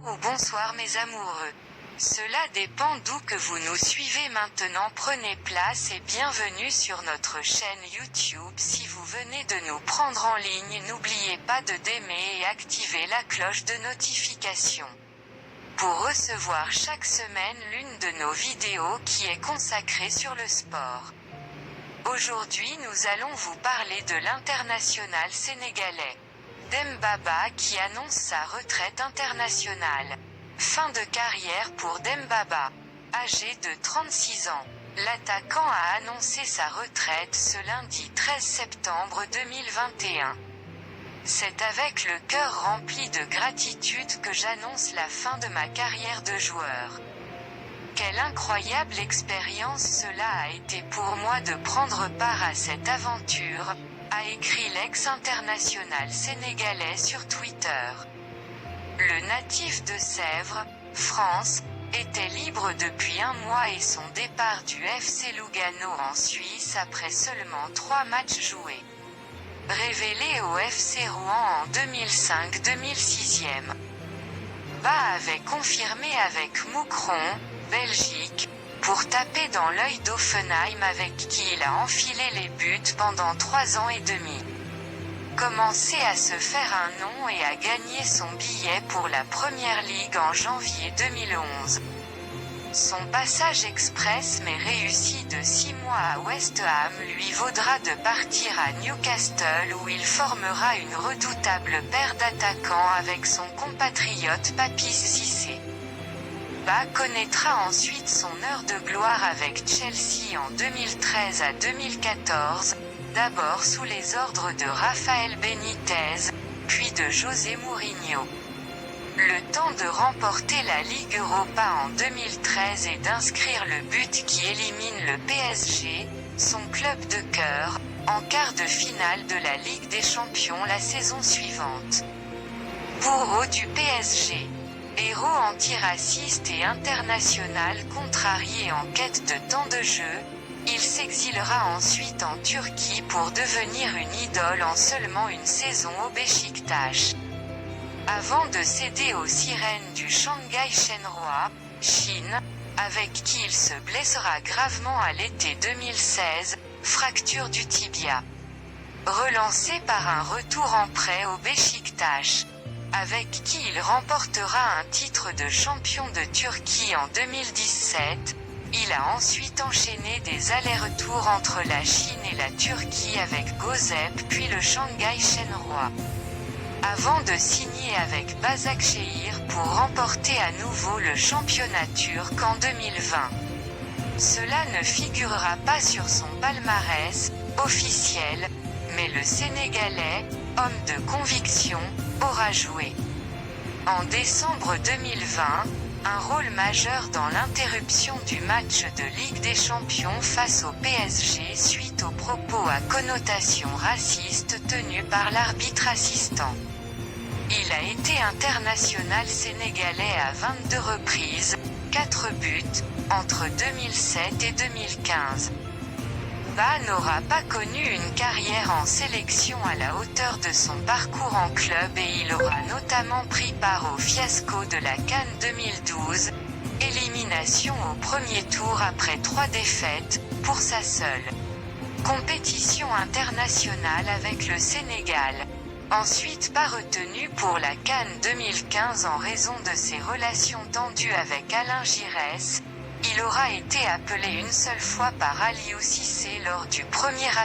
ou bonsoir mes amoureux. Cela dépend d'où que vous nous suivez maintenant. Prenez place et bienvenue sur notre chaîne YouTube. Si vous venez de nous prendre en ligne, n'oubliez pas d'aimer et activer la cloche de notification pour recevoir chaque semaine l'une de nos vidéos qui est consacrée sur le sport. Aujourd'hui nous allons vous parler de l'international sénégalais Demba Ba qui annonce sa retraite internationale. Fin de carrière pour Demba Ba. Âgé de 36 ans, l'attaquant a annoncé sa retraite ce lundi 13 septembre 2021. C'est avec le cœur rempli de gratitude que j'annonce la fin de ma carrière de joueur. Quelle incroyable expérience cela a été pour moi de prendre part à cette aventure, a écrit l'ex-international sénégalais sur Twitter. Le natif de Sèvres, France, était libre depuis un mois et son départ du FC Lugano en Suisse après seulement 3 matchs joués. Révélé au FC Rouen en 2005-2006. Ba avait confirmé avec Moucron, Belgique, pour taper dans l'œil d'Offenheim avec qui il a enfilé les buts pendant 3 ans et demi. Commencé à se faire un nom et à gagner son billet pour la Première Ligue en janvier 2011. Son passage express mais réussi de 6 mois à West Ham lui vaudra de partir à Newcastle où il formera une redoutable paire d'attaquants avec son compatriote Papis Cissé. Ba connaîtra ensuite son heure de gloire avec Chelsea en 2013 à 2014, d'abord sous les ordres de Rafael Benitez, puis de José Mourinho. Le temps de remporter la Ligue Europa en 2013 et d'inscrire le but qui élimine le PSG, son club de cœur, en quart de finale de la Ligue des Champions la saison suivante. Bourreau du PSG. Héros antiraciste et international contrarié en quête de temps de jeu, il s'exilera ensuite en Turquie pour devenir une idole en seulement une saison au Beşiktaş. Avant de céder aux sirènes du Shanghai Shenhua, Chine, avec qui il se blessera gravement à l'été 2016, fracture du tibia. Relancé par un retour en prêt au Beşiktaş, avec qui il remportera un titre de champion de Turquie en 2017, il a ensuite enchaîné des allers-retours entre la Chine et la Turquie avec Göztepe puis le Shanghai Shenhua. Avant de signer avec Başakşehir pour remporter à nouveau le championnat turc en 2020. Cela ne figurera pas sur son palmarès officiel, mais le Sénégalais, homme de conviction, aura joué en décembre 2020, un rôle majeur dans l'interruption du match de Ligue des Champions face au PSG suite aux propos à connotation raciste tenus par l'arbitre assistant. Il a été international sénégalais à 22 reprises, 4 buts, entre 2007 et 2015. Ba n'aura pas connu une carrière en sélection à la hauteur de son parcours en club et il aura notamment pris part au fiasco de la CAN 2012, élimination au premier tour après 3 défaites, pour sa seule compétition internationale avec le Sénégal. Ensuite pas retenu pour la CAN 2015 en raison de ses relations tendues avec Alain Giresse, il aura été appelé une seule fois par Aliou Cissé lors du premier